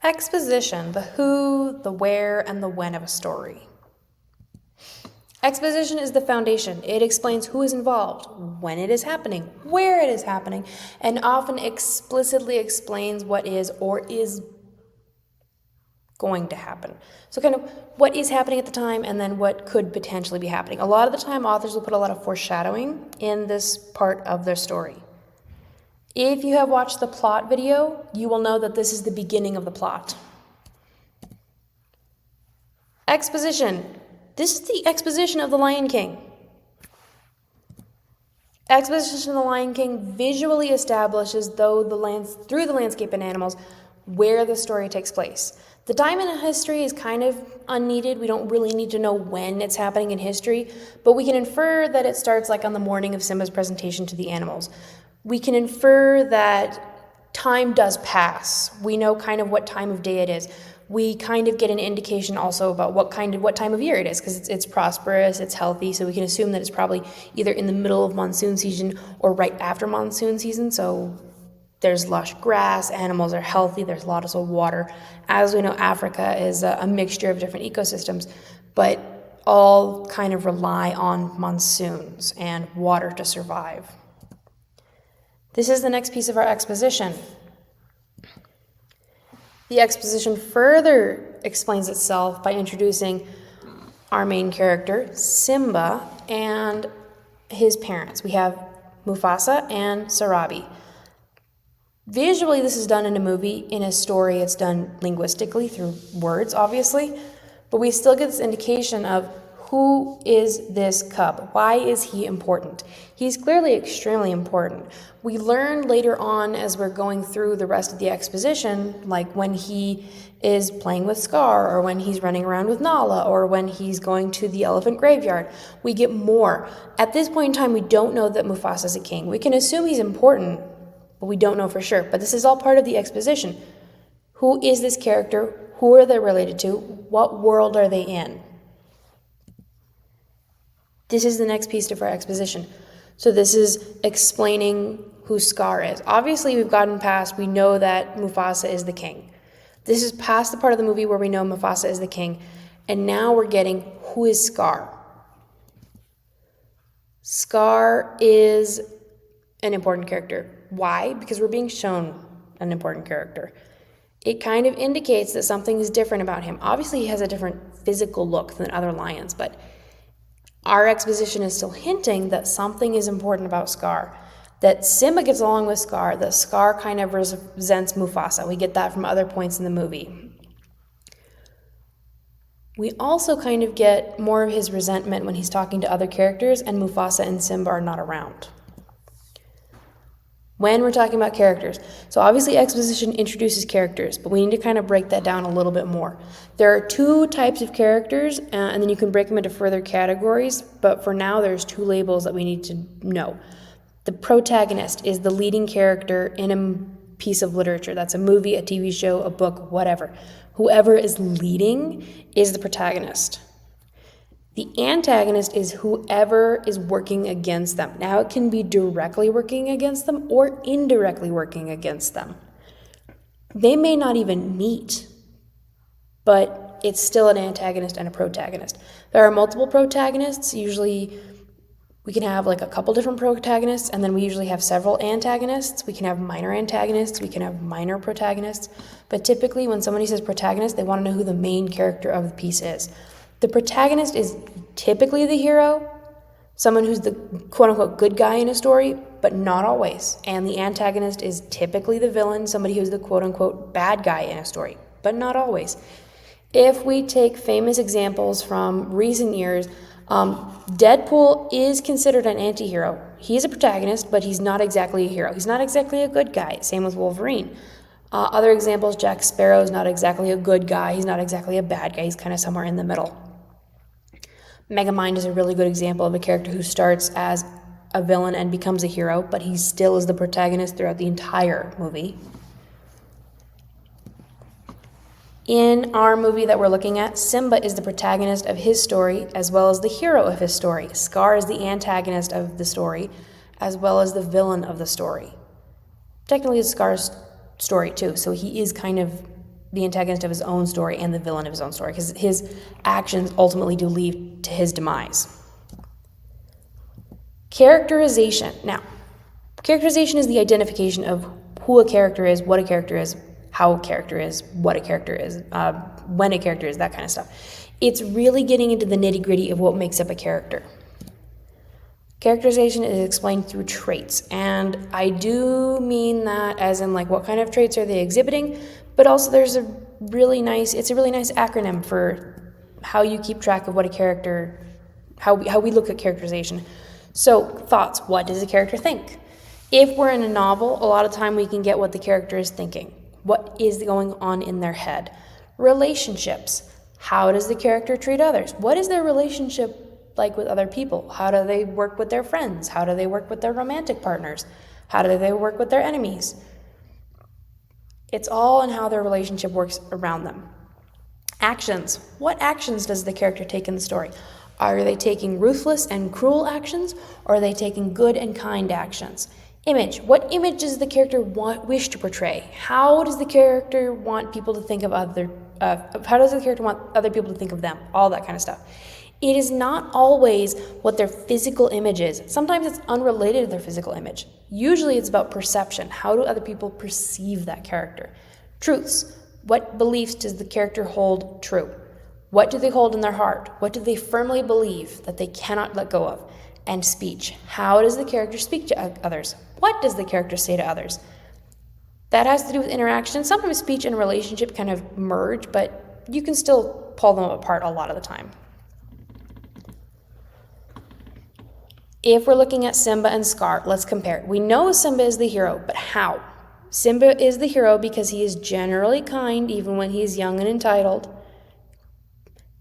Exposition, the who, the where, and the when of a story. Exposition is the foundation. It explains who is involved, when it is happening, where it is happening, and often explicitly explains what is or is going to happen. So kind of what is happening at the time and then what could potentially be happening. A lot of the time, authors will put a lot of foreshadowing in this part of their story. If you have watched the plot video, you will know that this is the beginning of the plot. Exposition. This is the exposition of The Lion King. Exposition of The Lion King visually establishes through the landscape and animals where the story takes place. The time in history is kind of unneeded. We don't really need to know when it's happening in history, but we can infer that it starts like on the morning of Simba's presentation to the animals. We can infer that time does pass. We know kind of what time of day it is. We kind of get an indication also about what time of year it is, because it's prosperous, it's healthy, so we can assume that it's probably either in the middle of monsoon season or right after monsoon season. So there's lush grass, animals are healthy, there's lots of water. As we know, Africa is a mixture of different ecosystems, but all kind of rely on monsoons and water to survive. This is the next piece of our exposition. The exposition further explains itself by introducing our main character, Simba, and his parents. We have Mufasa and Sarabi. Visually, this is done in a movie. In a story, it's done linguistically through words, obviously, but we still get this indication of who is this cub? Why is he important? He's clearly extremely important. We learn later on as we're going through the rest of the exposition, like when he is playing with Scar, or when he's running around with Nala, or when he's going to the elephant graveyard. We get more. At this point in time, we don't know that Mufasa is a king. We can assume he's important, but we don't know for sure. But this is all part of the exposition. Who is this character? Who are they related to? What world are they in? This is the next piece of our exposition. So this is explaining who Scar is. Obviously, we've gotten past, we know that Mufasa is the king. This is past the part of the movie where we know Mufasa is the king. And now we're getting, who is Scar? Scar is an important character. Why? Because we're being shown an important character. It kind of indicates that something is different about him. Obviously, he has a different physical look than other lions, but our exposition is still hinting that something is important about Scar, that Simba gets along with Scar, that Scar kind of resents Mufasa. We get that from other points in the movie. We also kind of get more of his resentment when he's talking to other characters and Mufasa and Simba are not around. When we're talking about characters, so obviously exposition introduces characters, but we need to kind of break that down a little bit more. There are two types of characters, and then you can break them into further categories, but for now there's two labels that we need to know. The protagonist is the leading character in a piece of literature. That's a movie, a TV show, a book, whatever. Whoever is leading is the protagonist. The antagonist is whoever is working against them. Now, it can be directly working against them or indirectly working against them. They may not even meet, but it's still an antagonist and a protagonist. There are multiple protagonists. Usually, we can have like a couple different protagonists, and then we usually have several antagonists. We can have minor antagonists. We can have minor protagonists. But typically, when somebody says protagonist, they want to know who the main character of the piece is. The protagonist is typically the hero, someone who's the quote-unquote good guy in a story, but not always. And the antagonist is typically the villain, somebody who's the quote-unquote bad guy in a story, but not always. If we take famous examples from recent years, Deadpool is considered an anti-hero. He's a protagonist, but he's not exactly a hero. He's not exactly a good guy. Same with Wolverine. Other examples, Jack Sparrow is not exactly a good guy. He's not exactly a bad guy. He's kind of somewhere in the middle. Megamind is a really good example of a character who starts as a villain and becomes a hero, but he still is the protagonist throughout the entire movie. In our movie that we're looking at, Simba is the protagonist of his story as well as the hero of his story. Scar is the antagonist of the story as well as the villain of the story. Technically, it's Scar's story too, so he is kind of the antagonist of his own story and the villain of his own story, because his actions ultimately do lead to his demise. Characterization. Now, characterization is the identification of who a character is, what a character is, how a character is, what a character is, when a character is, that kind of stuff. It's really getting into the nitty-gritty of what makes up a character. Characterization is explained through traits, and I do mean that as in like what kind of traits are they exhibiting, but also it's a really nice acronym for how you keep track of what a character, how we look at characterization. So thoughts, what does a character think? If we're in a novel, a lot of time we can get what the character is thinking. What is going on in their head? Relationships, how does the character treat others? What is their relationship like with other people? How do they work with their friends? How do they work with their romantic partners? How do they work with their enemies? It's all in how their relationship works around them. Actions. What actions does the character take in the story? Are they taking ruthless and cruel actions, or are they taking good and kind actions? Image. What image does the character wish to portray? How does the character want people to think of how does the character want other people to think of them? All that kind of stuff. It is not always what their physical image is. Sometimes it's unrelated to their physical image. Usually it's about perception. How do other people perceive that character? Truths. What beliefs does the character hold true? What do they hold in their heart? What do they firmly believe that they cannot let go of? And speech. How does the character speak to others? What does the character say to others? That has to do with interaction. Sometimes speech and relationship kind of merge, but you can still pull them apart a lot of the time. If we're looking at Simba and Scar, let's compare. We know Simba is the hero, but how? Simba is the hero because he is generally kind, even when he's young and entitled.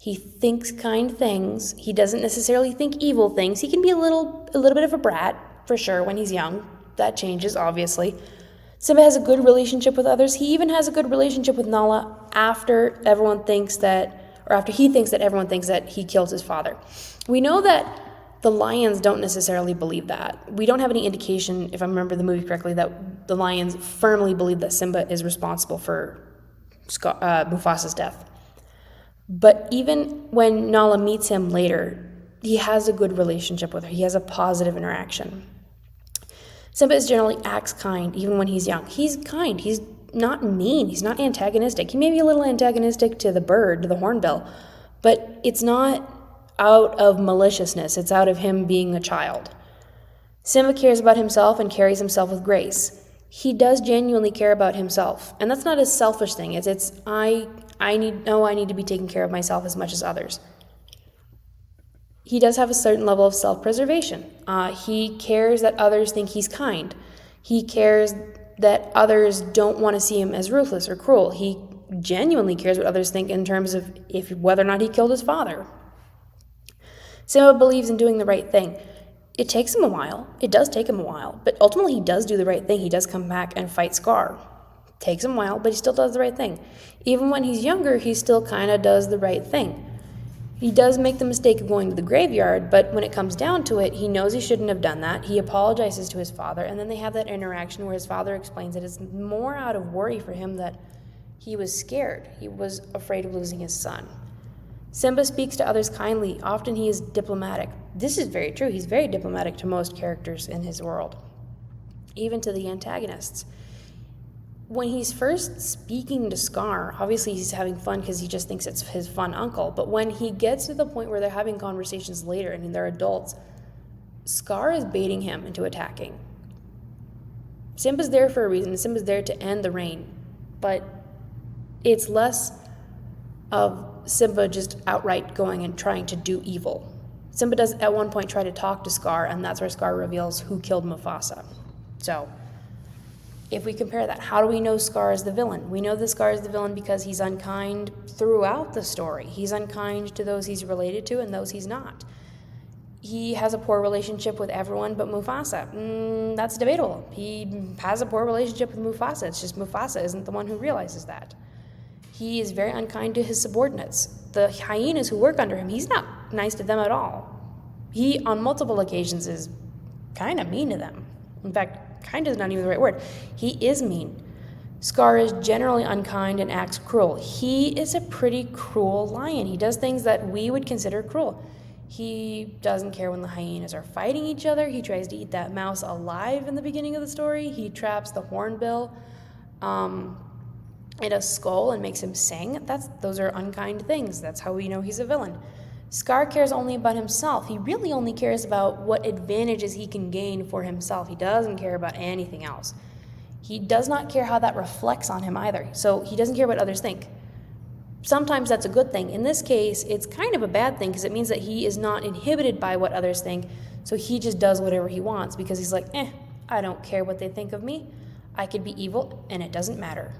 He thinks kind things. He doesn't necessarily think evil things. He can be a little bit of a brat, for sure, when he's young. That changes, obviously. Simba has a good relationship with others. He even has a good relationship with Nala after he thinks that everyone thinks that he killed his father. We know that the lions don't necessarily believe that. We don't have any indication, if I remember the movie correctly, that the lions firmly believe that Simba is responsible for Mufasa's death. But even when Nala meets him later, he has a good relationship with her. He has a positive interaction. Simba generally acts kind, even when he's young. He's kind. He's not mean. He's not antagonistic. He may be a little antagonistic to the hornbill, but it's not out of maliciousness. It's out of him being a child. Simba cares about himself and carries himself with grace. He does genuinely care about himself, and that's not a selfish thing. It's I need to be taking care of myself as much as others. He does have a certain level of self-preservation. He cares that others think he's kind. He cares that others don't want to see him as ruthless or cruel. He genuinely cares what others think in terms of whether or not he killed his father. Simba believes in doing the right thing. It takes him a while. It does take him a while. But ultimately, he does do the right thing. He does come back and fight Scar. Takes him a while, but he still does the right thing. Even when he's younger, he still kind of does the right thing. He does make the mistake of going to the graveyard, but when it comes down to it, he knows he shouldn't have done that. He apologizes to his father, and then they have that interaction where his father explains that it's more out of worry for him that he was scared. He was afraid of losing his son. Simba speaks to others kindly. Often he is diplomatic. This is very true. He's very diplomatic to most characters in his world, even to the antagonists. When he's first speaking to Scar, obviously he's having fun because he just thinks it's his fun uncle. But when he gets to the point where they're having conversations later and they're adults, Scar is baiting him into attacking. Simba's there for a reason. Simba's there to end the reign. But it's less of Simba just outright going and trying to do evil. Simba does at one point try to talk to Scar, and that's where Scar reveals who killed Mufasa. So, if we compare that, how do we know Scar is the villain? We know that Scar is the villain because he's unkind throughout the story. He's unkind to those he's related to and those he's not. He has a poor relationship with everyone but Mufasa. That's debatable. He has a poor relationship with Mufasa. It's just Mufasa isn't the one who realizes that. He is very unkind to his subordinates. The hyenas who work under him, he's not nice to them at all. He, on multiple occasions, is kind of mean to them. In fact, kind is not even the right word. He is mean. Scar is generally unkind and acts cruel. He is a pretty cruel lion. He does things that we would consider cruel. He doesn't care when the hyenas are fighting each other. He tries to eat that mouse alive in the beginning of the story. He traps the hornbill in a skull and makes him sing. Those are unkind things. That's how we know he's a villain. Scar cares only about himself. He really only cares about what advantages he can gain for himself. He doesn't care about anything else. He does not care how that reflects on him either. So he doesn't care what others think. Sometimes that's a good thing. In this case, it's kind of a bad thing because it means that he is not inhibited by what others think. So he just does whatever he wants because he's like, I don't care what they think of me. I could be evil and it doesn't matter.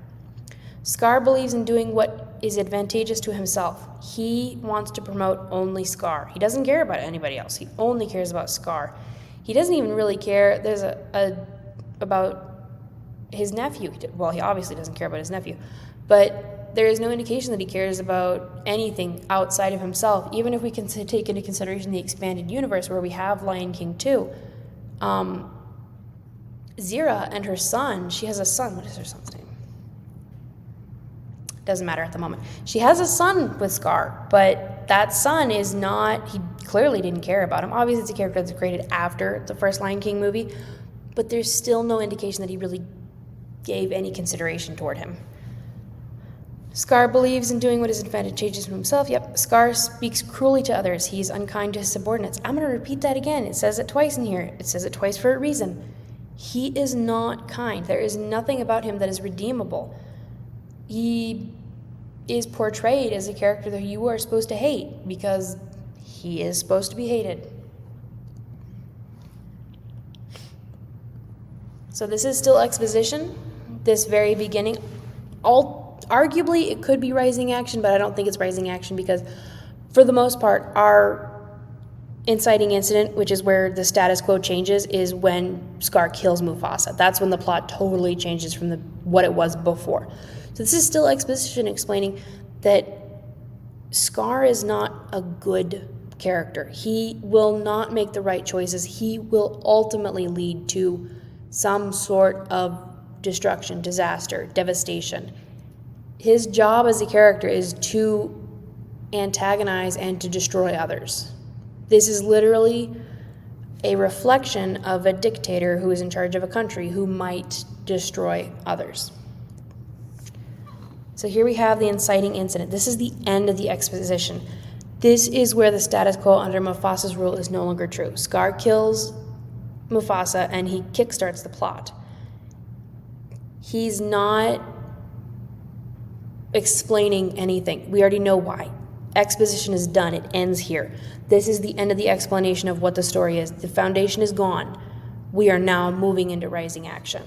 Scar believes in doing what is advantageous to himself. He wants to promote only Scar. He doesn't care about anybody else. He only cares about Scar. He doesn't even really care. There's about his nephew. Well, he obviously doesn't care about his nephew, but there is no indication that he cares about anything outside of himself, even if we can take into consideration the expanded universe where we have Lion King 2. Zira and her son, she has a son. What is her son's name? Doesn't matter at the moment. She has a son with Scar, but that son is not, he clearly didn't care about him. Obviously, it's a character that's created after the first Lion King movie, but there's still no indication that he really gave any consideration toward him. Scar believes in doing what is advantageous to himself. Yep, Scar speaks cruelly to others. He's unkind to his subordinates. I'm going to repeat that again. It says it twice in here. It says it twice for a reason. He is not kind. There is nothing about him that is redeemable. He is portrayed as a character that you are supposed to hate because he is supposed to be hated. So this is still exposition, this very beginning. Arguably, it could be rising action, but I don't think it's rising action because, for the most part, our inciting incident, which is where the status quo changes, is when Scar kills Mufasa. That's when the plot totally changes from what it was before. So this is still exposition explaining that Scar is not a good character. He will not make the right choices. He will ultimately lead to some sort of destruction, disaster, devastation. His job as a character is to antagonize and to destroy others. This is literally a reflection of a dictator who is in charge of a country who might destroy others. So here we have the inciting incident. This is the end of the exposition. This is where the status quo under Mufasa's rule is no longer true. Scar kills Mufasa and he kickstarts the plot. He's not explaining anything. We already know why. Exposition is done. It ends here. This is the end of the explanation of what the story is. The foundation is gone. We are now moving into rising action.